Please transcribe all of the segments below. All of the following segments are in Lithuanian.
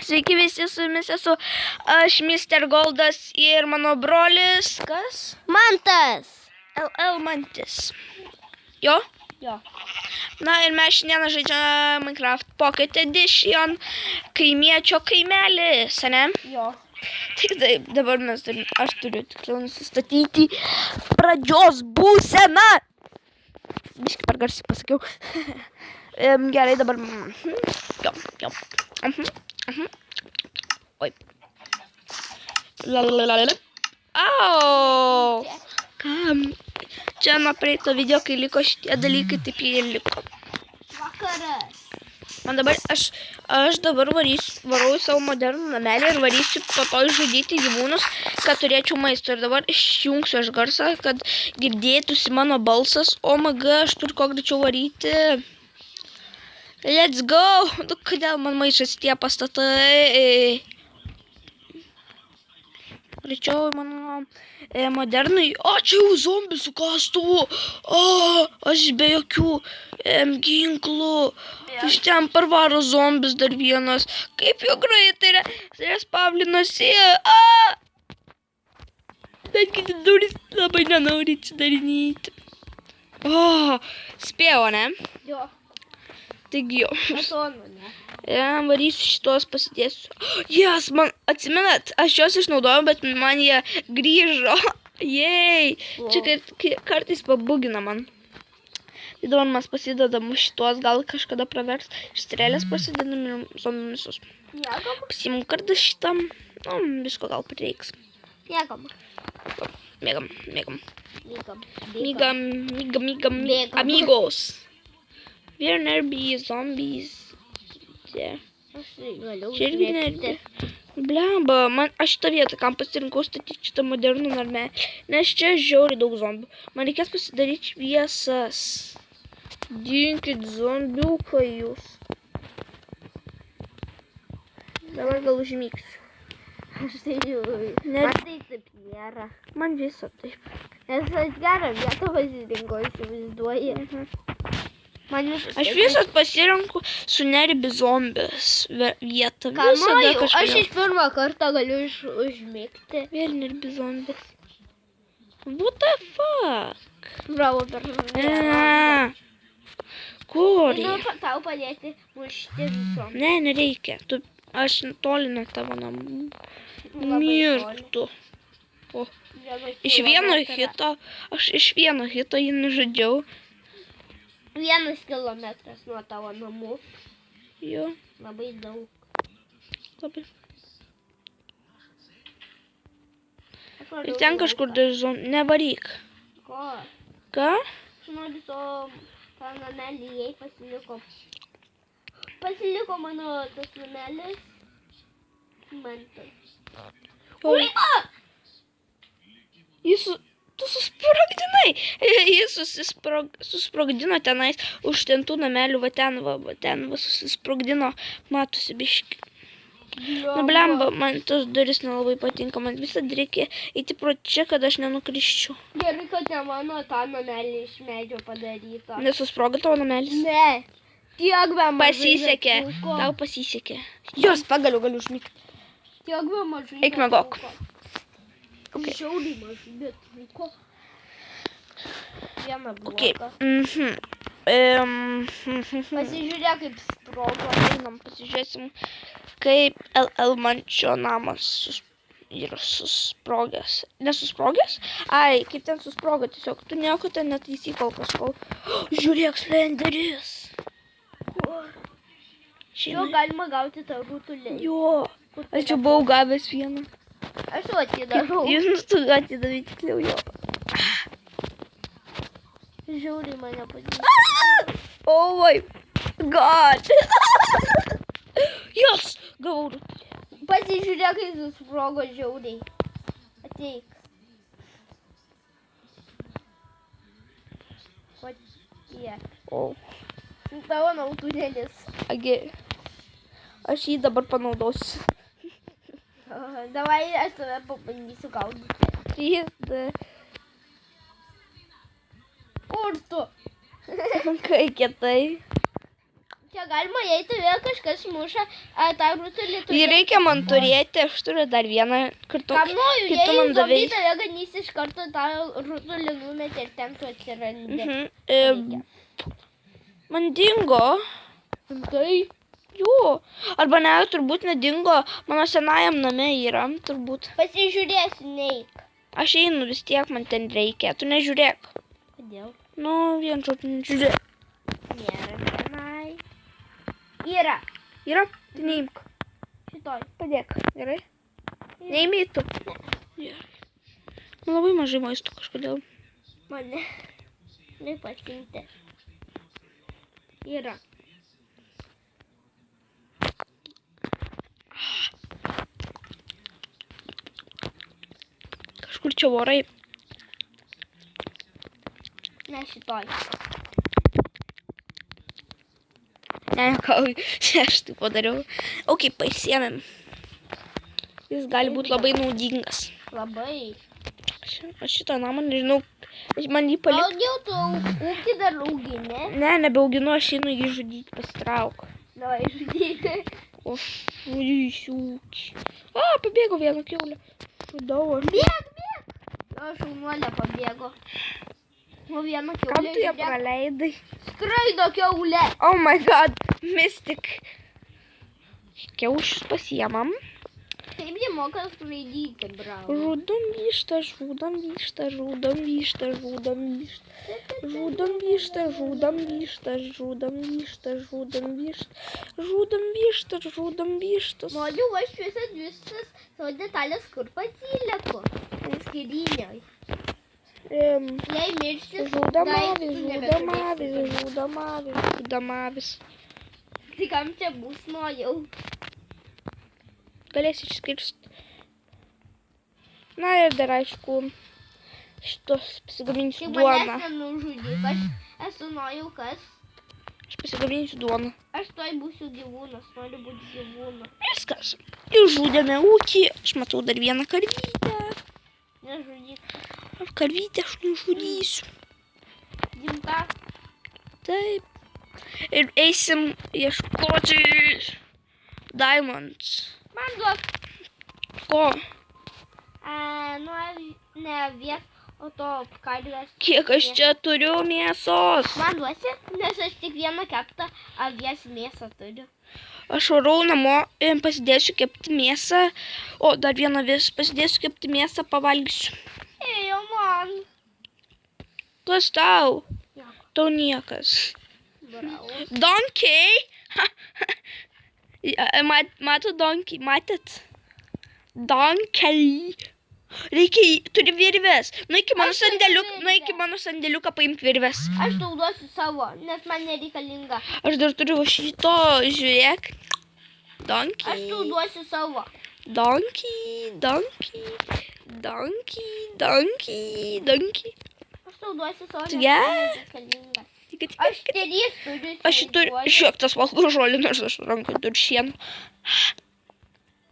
Sveiki visi, su jumis esu aš, Mr. Goldas ir mano brolis, kas? Mantas. LL Mantis. Jo? Jo. Na ir mes šiandien žaidžiame Minecraft Pocket Edition kaimiečio kaimelis, ne? Jo. Tik taip, dabar aš turiu tiksliau nusistatyti pradžios būseną. Biškai per garsiai pasakiau. Gerai, dabar... Jo. Oi. Lalalala. Au! Kam? Čia nuo praeito video, kai liko šitie dalykai, taip jie liko. Vakaras. Man dabar, aš dabar varau į savo modernų namelį ir varysiu po to žudyti gyvūnus, kad turėčiau maisto. Ir dabar išjungsiu aš garsą, kad girdėtųsi mano balsas. O maga, aš turiu ko greičiau varyti. Let's go! Nu, kodėl man maišas tie pastatai? Greičiau mano modernui. O, čia jau zombių su kastuvu. O, aš be jokių ginklų. Iš ten parvaro zombis dar vienas. Kaip jau greitai respavlinosi. Bet kiti durys labai nenori atsidarinėti. O, spėjau, ne? Jo. Taigi jo. Matonu, ne? Varysiu šitos pasidėsiu. Jas, man atsimenat, aš jos išnaudojau, bet man jie grįžo. Jei. Čia kartais pabugina man. Tai dabar mes pasidedam šitos, gal kažkada pravers. Iš strėlės pasidedam ir zombių visus. Mėgam. Pasiimu kartą šitam. Nu, visko gal prireiks. Mėgam. Mėgam. Amigos. We're nerby zombies. Čia. Čia irgi nerbi. Blemba, aš šitą vietą, kam pasirinkau statyti šitą modernų namelį. Nes čia žiauriai daug zombių. Man reikės pasidaryti šviesas. Dinkit zombiukai jūs. Dabar gal užmygsiu. Aš tai žiūriu. Man tai taip nėra. Man viso taip. Nes aš gerą vietą pasirinkau, įsivaizduoji. Aš visas pasirenku su nerbi zombis vietą. Kamuoju, aš iš pirmą kartą galiu užmigti. Vėl nerbi zombis. What the fuck? Bravo, per mane. Kur? Noriu tau padėti mušti visom. Ne, nereikia. Aš toli nuo tavo namų. Mirtų. O. Iš vieno hito jį nužudžiau. 1 kilometras nuo tavo namų. Jo. Labai daug. Labai. Ir ten kažkur dar nevaryk. Ko? Ką? Aš noriu tą namelį, jei pasiliko. Pasiliko mano tas namelis. Mantas. Uiba! Tu susprogdinai. Jis susprogdino tenais už tentų namelių, va ten susprogdino. Matosi biški. Nu, blemba, man tos duris nelabai patinka. Man visad reikia eiti pro čia, kad aš nenukriščiau. Gerai, kad ne mano tą namelį iš medžio padaryta. Nesusprogo tavo namelis? Ne. Tiek be mažai. Pasisekė. Tau pasisekė. Jos pagaliau galiu užmigti. Tiek be mažai. Eik miegok. Okay. Žiauriai mažai, bet trūko. Vieną bloką. Okay. Pasižiūrėk, kaip sprogo. Einam, pasižiūrėsim, kaip LL Mančio namas yra susprogęs. Nesusprogęs? Ai, kaip ten susprogo, tiesiog tu nieko ten netaisyk kol kas. Žiūrėk, slenderis. Jo galima gauti tą rutulį. Jo, aš jau buvau gavęs vieną. Aš jau atidarau. Jūs tu atidavai tiksliau jo. Žiauriai mane padėjo. Oh my god. Jos, gavau rutulį. Pasižiūrėk, kai susprogo žiauriai. Ateik. Patiek. O. Tavo nautunelis. Agi, aš jį dabar panaudosiu. Davai, aš tave pabandysiu gaudyti. 3D. Kur tu? Kai kietai. Čia galima, jei tave kažkas muša, tą rutulį Jį turi. reikia man turėti, aš turiu dar vieną kartu. Kam noriu, Kai tu jei man davei. zombiai tave ganys iš karto tą rutulį numetė ir ten tu atsirandi. Mhm. Man dingo. Tai Jo. Arba ne, turbūt nedingo. Mano senajam name yra, turbūt. pasižiūrėsi, neik. Aš einu vis tiek, man ten reikia. Tu nežiūrėk. Kodėl? Nu, vien žodžiu, nežiūrėk. Nėra tenai. Yra. Yra? Tai neimk. Šitoj. Padėk. Gerai? Neimei tu. Gerai. Man labai mažai maisto kažkodėl. Mane. Nei pasimti. Yra. Kažkur čia vorai. Ne šitoj. Ne, ką aš tai padariau. Ok, pasiėmėm. Jis gali būti labai naudingas. Labai. Aš šitą namą nežinau. Man jį paliko. Gal jau tu ūkį dar augini? Ne, nebeauginu, aš einu jį žudyti, pasitrauk. Davai žudyti. Uf, žudysiu. Pabėgo vieną kiaulę. Žudau aš. Bėg. Aš šaunuolė pabėgo. O vieną kiaulę. Kam tu ją praleidai? Skraido kiaulė. Oh my god, mystic. Kiaušius pasiemam. Kaip jie moka skraidyti, bravo. Žudom vištą, žudom vištą, žudom vištą, žudom vištą. Žudom vištą, žudom vištą, žudom vištą, žudom vištą. Žudom vištą, žudom vištas. Noriu aš visas savo detalės, kur pasiliku. Skirinioj. Jei mirštis, Žudom avis, žudom avis, žudom avis, žudom avis. Tai kam čia bus nojau? Galėsi išskirsti. Na ir dar aišku, šitos pasigaminsiu Kaip duoną. manęs nenužudyk, aš esu nojau kas. Aš pasigaminsiu duoną. Aš toj būsiu gyvūnas, noriu būti gyvūnu. Viskas. Išžudėme ūkį. Aš matau dar vieną karvytę. Nežudyk. Karvytę aš nužudysiu. Gimta. Taip. Ir eisim ieškoti diamonds. Man duok. Ko? Ne avies, o to karvės. Kiek aš čia turiu mėsos? Man duosi, nes aš tik vieną keptą avies mėsą turiu. Aš varau namo, pasidėsiu kepti mėsą. O, dar vieną vis pasidėsiu kepti mėsą, pavalgysiu. Ėjo man. Kas tau? Jo. Tau niekas. Bravo. Donkey? Matot donkey, matėt? Donkey. Reikia, turi virves. Nueik į mano Aš turiu sandėliuką, virvę. nueik į mano sandėliuką paimti virves. Aš tau duosiu savo, nes man nereikalinga. Aš dar turiu va šito, žiūrėk. Donkey. Aš tau duosiu savo. Donkey, donkey, donkey, donkey, donkey. Aš tau duosiu savo, nes Yeah. man nereikalinga. Aš trys turiu. Aš jį turiu, žiūrėk, tas valgo žolį, nors aš rankai turiu šieno.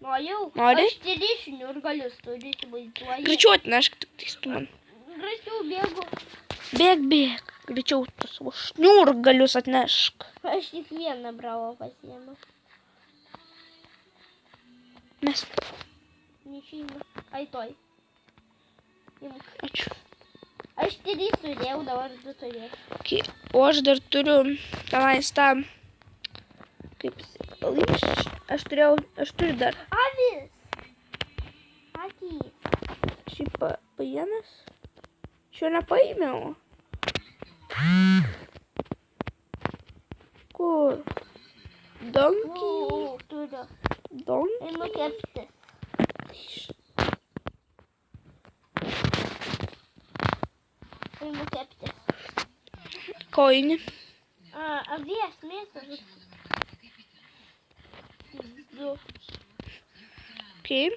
Nojau. Nori? Aš trys šniurgalius turiu, įsivaizduoju. Greičiau atnešk, tik tais tu man. Greičiau bėgu. Bėg, greičiau tu savo šniurgalius atnešk. Aš tik vieną bravo pasiėmiau. Mes, Neišeina. Ai toj. Imk. ačiū. Aš trys turėjau, dabar du turėjau. Okay. O aš dar turiu tenais tą, kaip palaikš, aš turiu dar. Avis. Akys. Šiaip paėmęs? Šio nepaėmiau. Kur? Donkey. Turiu. Donkey. Einu kepti. Einu kepti. Koinį. Avies mėsas. Du. Okay.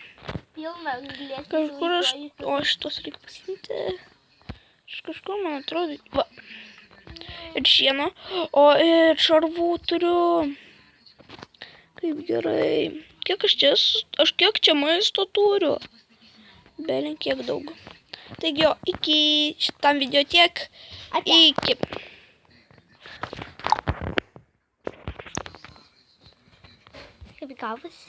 Pilna anglies. Kažkur aš, o šitos reikia pasiimti. Iš kažkur, man atrodo, va. Ir šieno. O ir šarvų turiu. Kaip gerai. Kiek kiek čia maisto turiu? Belin kiek daug. Taigi jo, iki šitam video tiek. Ate. Iki. Прикалывайся.